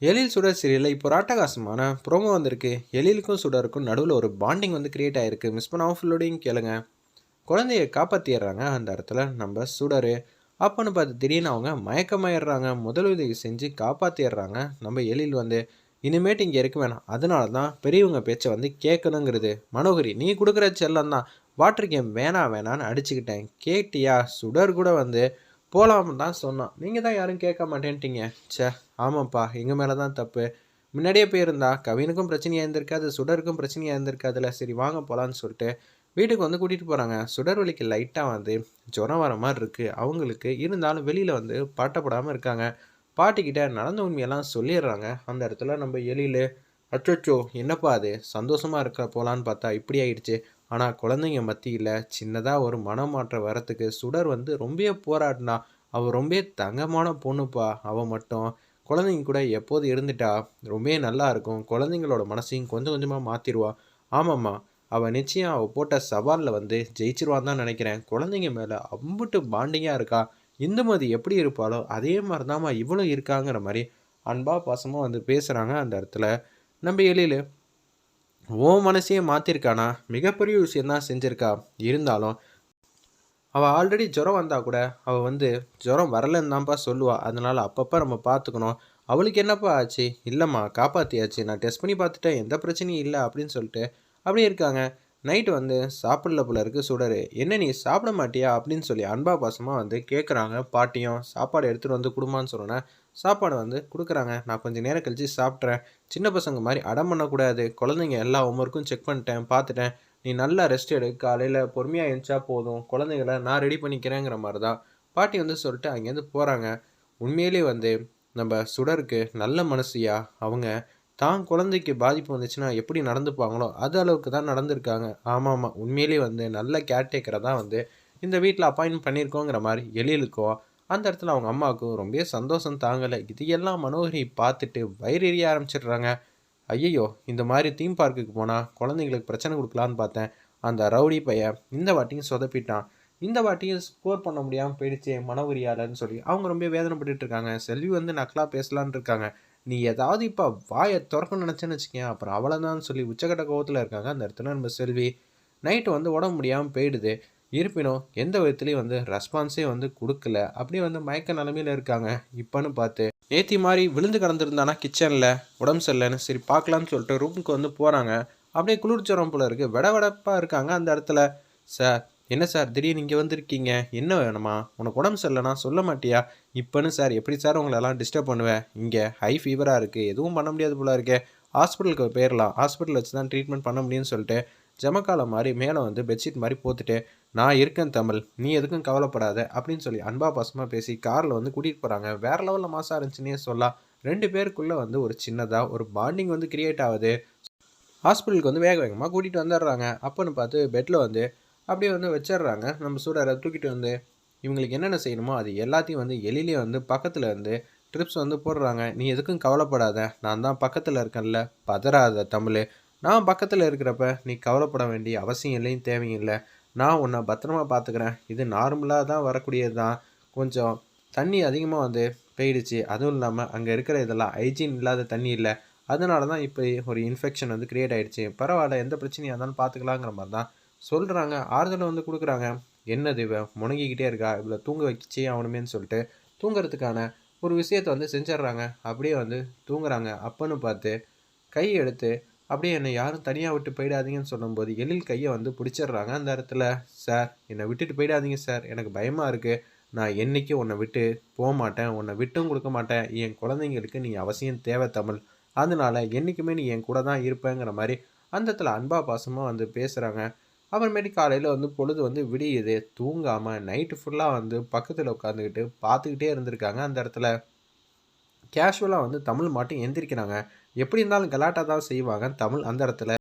எழில் சுடர் சீரியலில் இப்போ ஒரு அட்டகாசமான ப்ரோமோ வந்திருக்கு. எழிலுக்கும் சுடருக்கும் நடுவில் ஒரு பாண்டிங் வந்து கிரியேட் ஆகிருக்கு. மிஸ் பண்ணாமல் ஃபுல்லோடையும் கேளுங்க. குழந்தைய காப்பாற்றிடுறாங்க அந்த இடத்துல நம்ம சுடர். அப்போன்னு பார்த்து திடீர்னு அவங்க மயக்கமாயிடுறாங்க. முதலுதவி செஞ்சு காப்பாற்றிடுறாங்க நம்ம எழில் வந்து. இனிமேட்டு இங்கே இருக்க வேணாம், அதனால தான் பெரியவங்க பேச்சை வந்து கேட்கணுங்கிறது. மனோகரி, நீ கொடுக்குற செல்லம் தான். வாட்டர் கேம் வேணாம் வேணான்னு அடிச்சுக்கிட்டேன், கேட்டியா? சுடர் கூட வந்து போகலாம்னு தான் சொன்னான், நீங்கள் தான் யாரும் கேட்க மாட்டேன்ட்டீங்க. ச்சே, ஆமாப்பா, எங்கள் மேலே தான் தப்பு. முன்னாடியே போயிருந்தா கவினுக்கும் பிரச்சனையாக இருந்திருக்காது, சுடருக்கும் பிரச்சனையாக இருந்திருக்காதுல்ல. சரி வாங்க போகலான்னு சொல்லிட்டு வீட்டுக்கு வந்து கூட்டிகிட்டு போகிறாங்க. சுடர் வலிக்கு லைட்டாக வந்து ஜுரம் வர மாதிரி இருக்குது அவங்களுக்கு. இருந்தாலும் வெளியில் வந்து பாட்டப்படாமல் இருக்காங்க. பாட்டிக்கிட்ட நடந்த உண்மையெல்லாம் சொல்லிடுறாங்க. அந்த இடத்துல நம்ம எழில், அச்சோச்சோ என்னப்பா அது, சந்தோஷமாக இருக்க போகலான்னு பார்த்தா இப்படி ஆயிடுச்சு. ஆனால் குழந்தைங்க மத்தியில் சின்னதாக ஒரு மனமாற்றம் வரத்துக்கு சுடர் வந்து ரொம்ப போராடினா. அவள் ரொம்ப தங்கமான பொண்ணுப்பா. அவள் மட்டும் குழந்தைங்க கூட எப்போது இருந்துட்டா ரொம்ப நல்லா இருக்கும். குழந்தைங்களோட மனசையும் கொஞ்சம் கொஞ்சமாக மாற்றிடுவா. ஆமாம்மா, அவள் நிச்சயம் அவள் போட்ட சவாலில் வந்து ஜெயிச்சிருவான்னு தான் நினைக்கிறேன். குழந்தைங்க மேலே அம்புட்டு பாண்டிங்காக இருக்கா. இந்துமதி எப்படி இருப்பாளோ அதே மாதிரி தான்மா இவளும் இருக்காங்கிற மாதிரி அன்பா பாசமாக வந்து பேசுகிறாங்க அந்த இடத்துல நம்ம எழில். ஓ மனசையே மாற்றிருக்கானா, மிகப்பெரிய விஷயந்தான் செஞ்சுருக்கா. இருந்தாலும் அவள் ஆல்ரெடி ஜுரம் வந்தால் கூட அவள் வந்து ஜுரம் வரலன்னு தான்ப்பா சொல்லுவாள். அதனால் அப்பப்போ நம்ம பார்த்துக்கணும். அவளுக்கு என்னப்பா ஆச்சு? இல்லைம்மா, காப்பாற்றியாச்சு, நான் டெஸ்ட் பண்ணி பார்த்துட்டேன், எந்த பிரச்சனையும் இல்லை அப்படின்னு சொல்லிட்டு அப்படியே இருக்காங்க. நைட்டு வந்து சாப்பிடல போல இருக்குது சுடர். என்ன நீ சாப்பிட மாட்டியா அப்படின்னு சொல்லி அன்பா பாசமாக வந்து கேட்குறாங்க. பாட்டியும் சாப்பாடு எடுத்துகிட்டு வந்து கொடுமான்னு சொன்னோன்னே சாப்பாடு வந்து கொடுக்குறாங்க. நான் கொஞ்சம் நேரம் கழித்து சாப்பிட்றேன். சின்ன பசங்க மாதிரி அடம் பண்ணக்கூடாது. குழந்தைங்க எல்லா ஹோம்ஒர்க்கும் செக் பண்ணிட்டேன், பார்த்துட்டேன். நீ நல்லா ரெஸ்ட் எடு, காலையில் பொறுமையாக எழுந்திரிச்சா போதும், குழந்தைங்கள நான் ரெடி பண்ணிக்கிறேங்கிற மாதிரி தான் பாட்டி வந்து சொல்லிட்டு அங்கேருந்து போகிறாங்க. உண்மையிலே வந்து நம்ம சுடருக்கு நல்ல மனசியா. அவங்க தான் குழந்தைக்கு பாதிப்பு வந்துச்சுன்னா எப்படி நடந்துப்பாங்களோ அது அளவுக்கு தான் நடந்திருக்காங்க. ஆமாம், உண்மையிலே வந்து நல்ல கேர்டேக்கரை தான் வந்து இந்த வீட்டில் அப்பாயின்ட் பண்ணியிருக்கோங்கிற மாதிரி எழிலுக்கும் அந்த இடத்துல அவங்க அம்மாவுக்கும் ரொம்ப சந்தோஷம் தாங்கலை. இது எல்லாம் மனோகரி பார்த்துட்டு வயிறு எரிய ஆரம்பிச்சிடுறாங்க. ஐயையோ, இந்த மாதிரி தீம் பார்க்குக்கு போனால் குழந்தைங்களுக்கு பிரச்சனை கொடுக்கலான்னு பார்த்தேன். அந்த ரவுடி பையன் இந்த வாட்டியும் சொதப்பிட்டான். இந்த வாட்டியும் ஸ்கோர் பண்ண முடியாமல் போயிடுச்சே மனோகரியாலன்னு சொல்லி அவங்க ரொம்ப வேதனைப்பட்டு இருக்காங்க. செல்வி வந்து நக்கலாக பேசலான்னு இருக்காங்க. நீ ஏதாவது இப்போ வாயை திறக்கணும்னு நினச்சேன்னு வச்சுக்கேன், அப்புறம் அவ்வளோதான் சொல்லி உச்சக்கட்ட கோவத்தில் இருக்காங்க அந்த இடத்துல நம்ம செல்வி. நைட்டு வந்து உடம்பு முடியாமல் போயிடுது. இருப்பினும் எந்த விதத்துலேயும் வந்து ரெஸ்பான்ஸே வந்து கொடுக்கல. அப்படியே வந்து மயக்க நிலமையில் இருக்காங்க. இப்போன்னு பார்த்து நேத்தி மாதிரி விழுந்து கிடந்திருந்தானா கிச்சனில் உடம்பு சரியில்லைன்னு சரி பார்க்கலான்னு சொல்லிட்டு ரூமுக்கு வந்து போகிறாங்க. அப்படியே குளிர்ச்சரம் போல் இருக்குது. வெடப்பாக இருக்காங்க அந்த இடத்துல. சார், என்ன சார் திடீர்னு இங்கே வந்திருக்கீங்க, என்ன வேணுமா? உனக்கு உடம்பு சரியில்லைனா சொல்ல மாட்டியா? இப்போன்னு சார் எப்படி சார் உங்களெல்லாம் டிஸ்டர்ப் பண்ணுவேன்? இங்கே ஹை ஃபீவராக இருக்குது, எதுவும் பண்ண முடியாது போல இருக்கே. ஹாஸ்பிட்டலுக்கு போயிடலாம், ஹாஸ்பிட்டல் வச்சு தான் ட்ரீட்மெண்ட் பண்ண முடியும்னு சொல்லிட்டு ஜமக்கால மாதிரி மேலே வந்து பெட்ஷீட் மாதிரி போத்துட்டு, நான் இருக்கேன் தமிழ், நீ எதுக்கும் கவலைப்படாத அப்படின்னு சொல்லி அன்பா பாசமாக பேசி காரில் வந்து கூட்டிகிட்டு போகிறாங்க. வேறு லெவலில் மாசாக இருந்துச்சுன்னே சொல்லலாம். ரெண்டு பேருக்குள்ளே வந்து ஒரு சின்னதாக ஒரு பாண்டிங் வந்து கிரியேட் ஆகுது. ஹாஸ்பிட்டலுக்கு வந்து வேக வேகமாக கூட்டிகிட்டு வந்துடுறாங்க. அப்போன்னு பார்த்து பெட்டில் வந்து அப்படியே வந்து வச்சிடுறாங்க. நம்ம சூடரை தூக்கிட்டு வந்து இவங்களுக்கு என்னென்ன செய்யணுமோ அது எல்லாத்தையும் வந்து எளிலே வந்து பக்கத்தில் வந்து ட்ரிப்ஸ் வந்து போடுறாங்க. நீ எதுக்கும் கவலைப்படாத, நான் தான் பக்கத்தில் இருக்கேன்ல, பதறாத தமிழ். நான் பக்கத்தில் இருக்கிறப்ப நீ கவலைப்பட வேண்டிய அவசியம் இல்லையும் தேவையும் இல்லை. நான் உன்னை பத்திரமா பார்த்துக்கிறேன். இது நார்மலாக தான் வரக்கூடியது தான். கொஞ்சம் தண்ணி அதிகமாக வந்து போயிடுச்சு. அதுவும் இல்லாமல் அங்கே இருக்கிற இதெல்லாம் ஹைஜீன் இல்லாத தண்ணி இல்லை. அதனால தான் இப்போ ஒரு இன்ஃபெக்ஷன் வந்து க்ரியேட் ஆகிடுச்சு. பரவாயில்ல, எந்த பிரச்சனையாக இருந்தாலும் பார்த்துக்கலாங்கிற மாதிரி தான் சொல்கிறாங்க. ஆறுதலை வந்து கொடுக்குறாங்க. என்னது இவ முணங்கிக்கிட்டே இருக்கா, இவ்வளோ தூங்க வச்சே ஆகணுமேன்னு சொல்லிட்டு தூங்குறதுக்கான ஒரு விஷயத்தை வந்து செஞ்சிட்றாங்க. அப்படியே வந்து தூங்குறாங்க. அப்போன்னு பார்த்து கை எடுத்து அப்படியே என்னை யாரும் தனியாக விட்டு போயிடாதீங்கன்னு சொல்லும்போது எழில் கையை வந்து பிடிச்சிடுறாங்க அந்த இடத்துல. சார், என்னை விட்டுட்டு போயிடாதீங்க சார், எனக்கு பயமாக இருக்குது. நான் என்றைக்கும் உன்னை விட்டு போக மாட்டேன், உன்னை விட்டும் கொடுக்க மாட்டேன். என் குழந்தைங்களுக்கு நீ அவசியம் தேவை தமிழ். அதனால என்றைக்குமே நீ என் கூட தான் இருப்பேங்கிற மாதிரி அந்த இடத்துல அன்பா பாசமாக வந்து பேசுகிறாங்க. அப்புறமேட்டு காலையில் வந்து பொழுது வந்து விடியுது. தூங்காமல் நைட்டு ஃபுல்லாக வந்து பக்கத்தில் உட்காந்துக்கிட்டு பார்த்துக்கிட்டே இருந்திருக்காங்க அந்த இடத்துல. கேஷுவலாக வந்து தமிழ் மட்டும் எந்திரிக்கிறாங்க. எப்படி இருந்தாலும் கலாட்டா தான் செய்வாங்க தமிழ் அந்த இடத்துல.